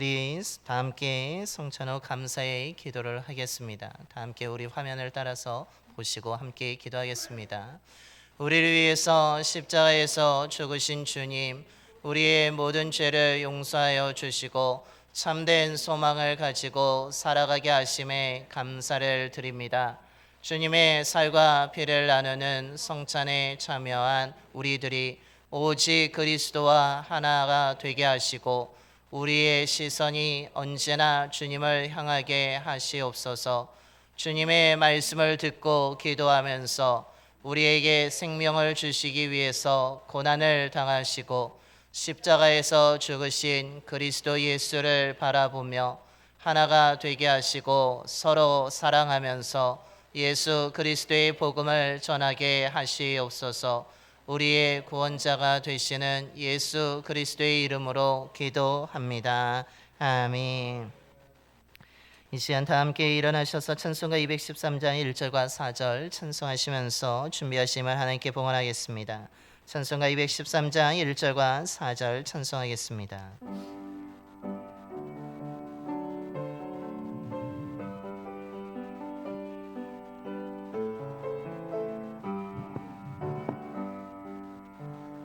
우리 다 함께 성찬 후 감사의 기도를 하겠습니다. 다 함께 우리 화면을 따라서 보시고 함께 기도하겠습니다. 우리를 위해서 십자가에서 죽으신 주님, 우리의 모든 죄를 용서하여 주시고 참된 소망을 가지고 살아가게 하심에 감사를 드립니다. 주님의 살과 피를 나누는 성찬에 참여한 우리들이 오직 그리스도와 하나가 되게 하시고 우리의 시선이 언제나 주님을 향하게 하시옵소서. 주님의 말씀을 듣고 기도하면서 우리에게 생명을 주시기 위해서 고난을 당하시고 십자가에서 죽으신 그리스도 예수를 바라보며 하나가 되게 하시고 서로 사랑하면서 예수 그리스도의 복음을 전하게 하시옵소서. 우리의 구원자가 되시는 예수 그리스도의 이름으로 기도합니다. 아멘. 이 시간 다 함께 일어나셔서 찬송가 213장 1절과 4절 찬송하시면서 준비하시면 하나님께 봉헌하겠습니다. 찬송가 213장 1절과 4절 찬송하겠습니다.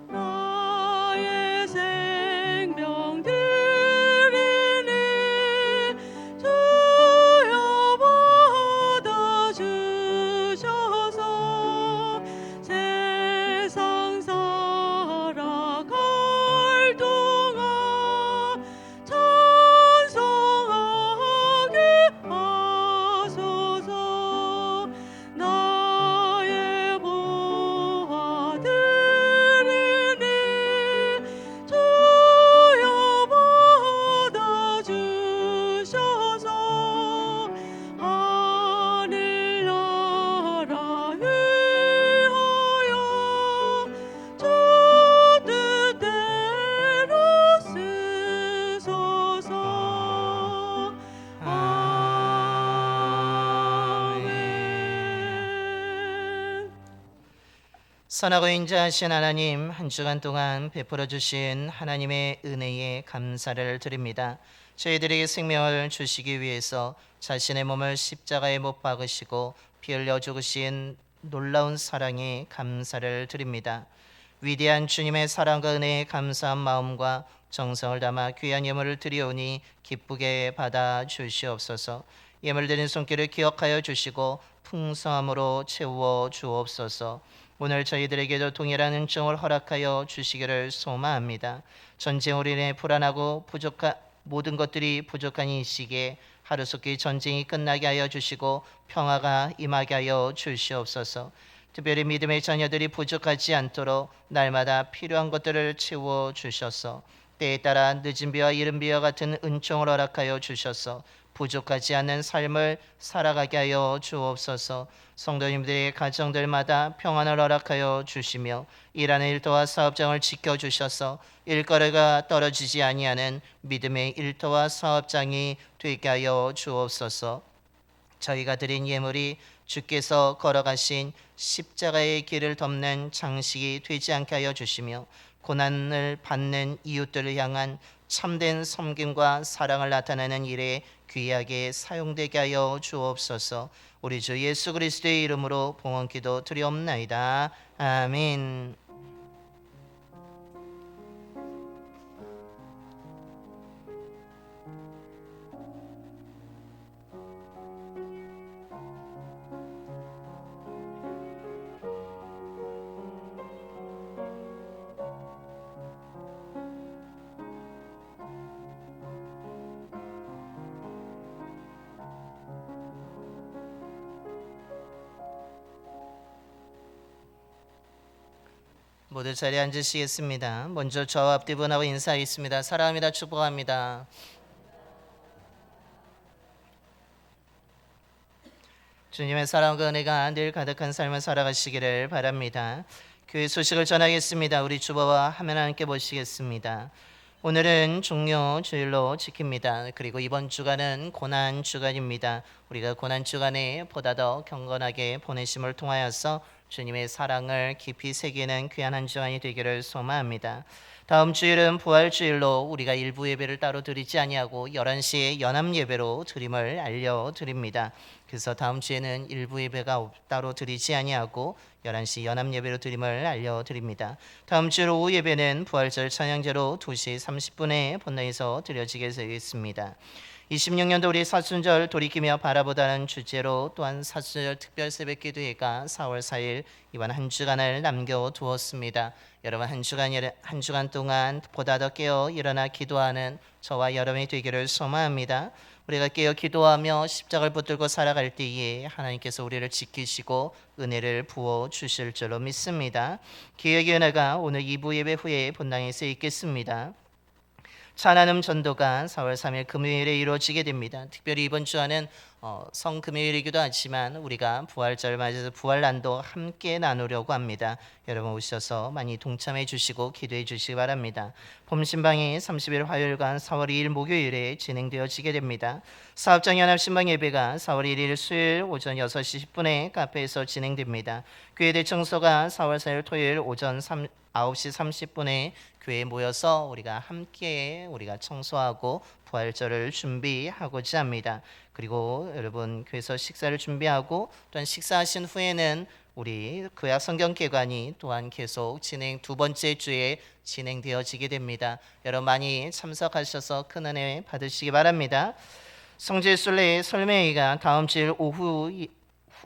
나의 생명 드리니 주여 받아주셔서 세상 살아갈 동안 찬송하게 하소서. 나의 모아 드리니 주여 받아주셔서 하늘나라 위하여 주 뜻대로 쓰소서. 아멘. 선하고 인자하신 하나님, 한 주간 동안 베풀어 주신 하나님의 은혜에 감사를 드립니다. 저희들에게 생명을 주시기 위해서 자신의 몸을 십자가에 못 박으시고 피 흘려 죽으신 놀라운 사랑에 감사를 드립니다. 위대한 주님의 사랑과 은혜에 감사한 마음과 정성을 담아 귀한 예물을 드리오니 기쁘게 받아 주시옵소서. 예물 드린 손길을 기억하여 주시고 풍성함으로 채워 주옵소서. 오늘 저희들에게도 동일한 은총을 허락하여 주시기를 소망합니다. 전쟁으로 인해 불안하고 모든 것들이 부족한 이 시기에 하루속히 전쟁이 끝나게 하여 주시고 평화가 임하게 하여 주시옵소서. 특별히 믿음의 자녀들이 부족하지 않도록 날마다 필요한 것들을 채워 주셔서 때에 따라 늦은 비와 이른 비와 같은 은총을 허락하여 주셔서 부족하지 않는 삶을 살아가게 하여 주옵소서. 성도님들의 가정들마다 평안을 허락하여 주시며 일하는 일터와 사업장을 지켜주셔서 일거리가 떨어지지 아니하는 믿음의 일터와 사업장이 되게 하여 주옵소서. 저희가 드린 예물이 주께서 걸어가신 십자가의 길을 덮는 장식이 되지 않게 하여 주시며 고난을 받는 이웃들을 향한 참된 섬김과 사랑을 나타내는 일에 귀하게 사용되게 하여 주옵소서. 우리 주 예수 그리스도의 이름으로 봉헌기도 드리옵나이다. 아멘. 모두 자리에 앉으시겠습니다. 먼저 저와 앞뒤 분하고 인사하겠습니다. 사랑합니다. 축복합니다. 주님의 사랑과 은혜가 늘 가득한 삶을 살아가시기를 바랍니다. 교회 소식을 전하겠습니다. 우리 주보와 화면 함께 보시겠습니다. 오늘은 종료 주일로 지킵니다. 그리고 이번 주간은 고난 주간입니다. 우리가 고난 주간에 보다 더 경건하게 보내심을 통하여서 주님의 사랑을 깊이 새기는 귀한 한 주간이 되기를 소망합니다. 다음 주일은 부활주일로 우리가 일부 예배를 따로 드리지 아니하고 11시에 연합 예배로 드림을 알려드립니다. 그래서 다음 주에는 일부 예배가 따로 드리지 아니하고 11시 연합 예배로 드림을 알려드립니다. 다음 주 오후 예배는 부활절 찬양제로 2시 30분에 본당에서 드려지게 되겠습니다. 26년도 우리 사순절 돌이키며 바라보다는 주제로 또한 사순절 특별 새벽 기도회가 4월 4일 이번 한 주간을 남겨두었습니다. 여러분 한 주간 동안 보다 더 깨어 일어나 기도하는 저와 여러분이 되기를 소망합니다. 우리가 깨어 기도하며 십자가를 붙들고 살아갈 때에 하나님께서 우리를 지키시고 은혜를 부어 주실 줄로 믿습니다. 기억의 은혜가 오늘 2부 예배 후에 본당에서 있겠습니다. 찬양음 전도가 4월 3일 금요일에 이루어지게 됩니다. 특별히 이번 주와는 성금요일이기도 하지만 우리가 부활절 맞아서 부활난도 함께 나누려고 합니다. 여러분 오셔서 많이 동참해 주시고 기도해 주시기 바랍니다. 봄신방이 30일 화요일과 4월 2일 목요일에 진행되어지게 됩니다. 사업장 연합신방 예배가 4월 1일 수요일 오전 6시 10분에 카페에서 진행됩니다. 교회 대청소가 4월 4일 토요일 오전 9시 30분에 교회에 모여서 우리가 함께 청소하고 부활절을 준비하고자 합니다. 그리고 여러분 교회에서 식사를 준비하고 또한 식사하신 후에는 우리 구약 성경개관이 또한 계속 두 번째 주에 진행되어지게 됩니다. 여러분 많이 참석하셔서 큰 은혜 받으시기 바랍니다. 성지순례 설매회가 다음 주일 오후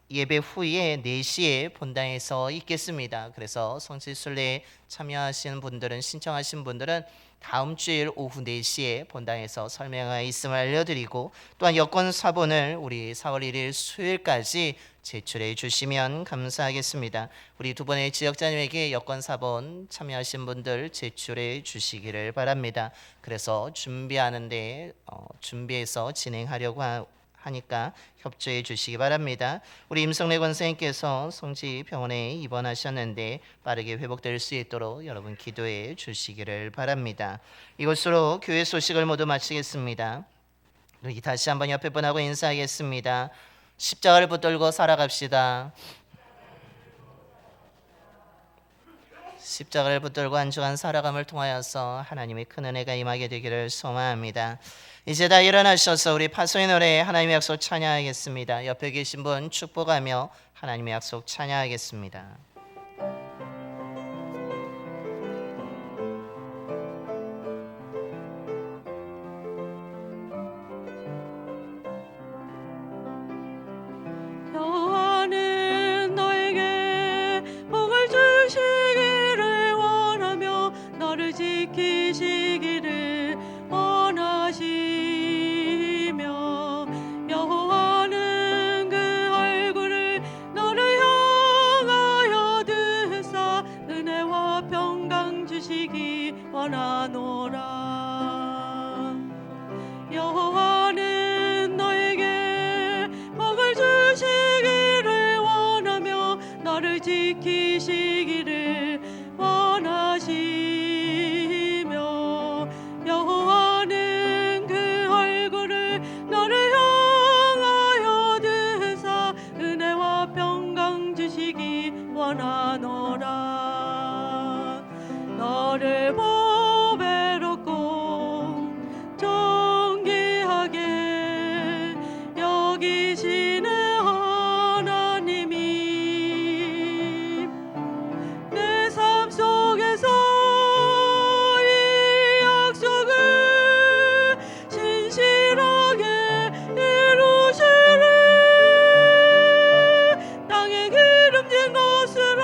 예배 후에 4시에 본당에서 있겠습니다. 그래서 성지순례에 참여하신 분들은 신청하신 분들은 다음 주일 오후 4시에 본당에서 설명회가 있음을 알려드리고 또한 여권 사본을 우리 4월 1일 수요일까지 제출해 주시면 감사하겠습니다. 우리 두 분의 지역자님에게 여권 사본 참여하신 분들 제출해 주시기를 바랍니다. 그래서 준비해서 진행하려고 하니까 협조해 주시기 바랍니다. 우리 임성래 권사님께서 성지병원에 입원하셨는데 빠르게 회복될 수 있도록 여러분 기도해 주시기를 바랍니다. 이것으로 교회 소식을 모두 마치겠습니다. 우리 다시 한번 옆에 분하고 인사하겠습니다. 십자가를 붙들고 살아갑시다. 십자가를 붙들고 한 주간 살아감을 통하여서 하나님의 큰 은혜가 임하게 되기를 소망합니다. 이제 다 일어나셔서 우리 파소의 노래 하나님의 약속 찬양하겠습니다. 옆에 계신 분 축복하며 하나님의 약속 찬양하겠습니다. 여호와는 너에게 복을 주시기를 원하며 너를 지키시기를 원하시며 여호와는 그 얼굴을 너를 향하여 드사 은혜와 평강 주시기 원하노라. 여호와는 너에게 복을 주시기를 원하며 너를 지키시기를 원하시며 여호와는 그 얼굴을 너를 향하여 드사 은혜와 평강 주시기 원하노라. 너를 보배롭고 존귀하게 여기시는 하나님이 내 삶 속에서 이 약속을 신실하게 이루시리. 땅에 기름진 것으로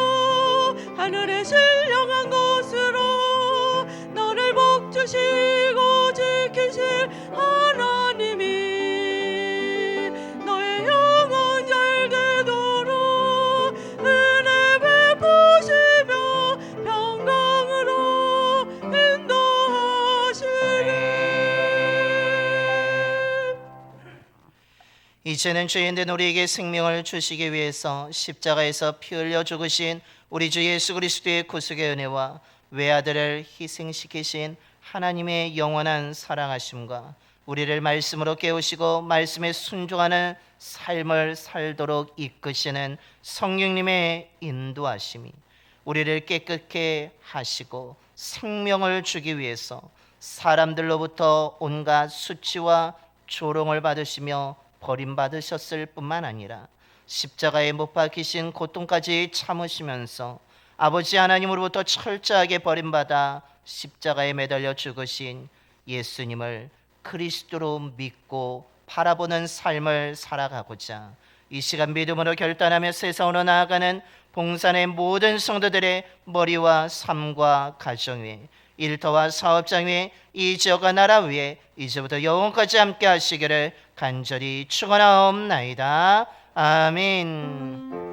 하늘에 신령한 것으로 너를 복주시고 지키실 하나님이 너의 영혼 잘 되도록 은혜 베푸시며 평강으로 인도하시리. 이제는 죄인된 우리에게 생명을 주시기 위해서 십자가에서 피 흘려 죽으신 우리 주 예수 그리스도의 구속의 은혜와 외아들을 희생시키신 하나님의 영원한 사랑하심과 우리를 말씀으로 깨우시고 말씀에 순종하는 삶을 살도록 이끄시는 성령님의 인도하심이 우리를 깨끗게 하시고 생명을 주기 위해서 사람들로부터 온갖 수치와 조롱을 받으시며 버림받으셨을 뿐만 아니라 십자가에 못 박히신 고통까지 참으시면서 아버지 하나님으로부터 철저하게 버림받아 십자가에 매달려 죽으신 예수님을 그리스도로 믿고 바라보는 삶을 살아가고자 이 시간 믿음으로 결단하며 세상으로 나아가는 봉산의 모든 성도들의 머리와 삶과 가정 위에 일터와 사업장 위에 이 지역과 나라 위에 이제부터 영원까지 함께 하시기를 간절히 축원하옵나이다. 아멘.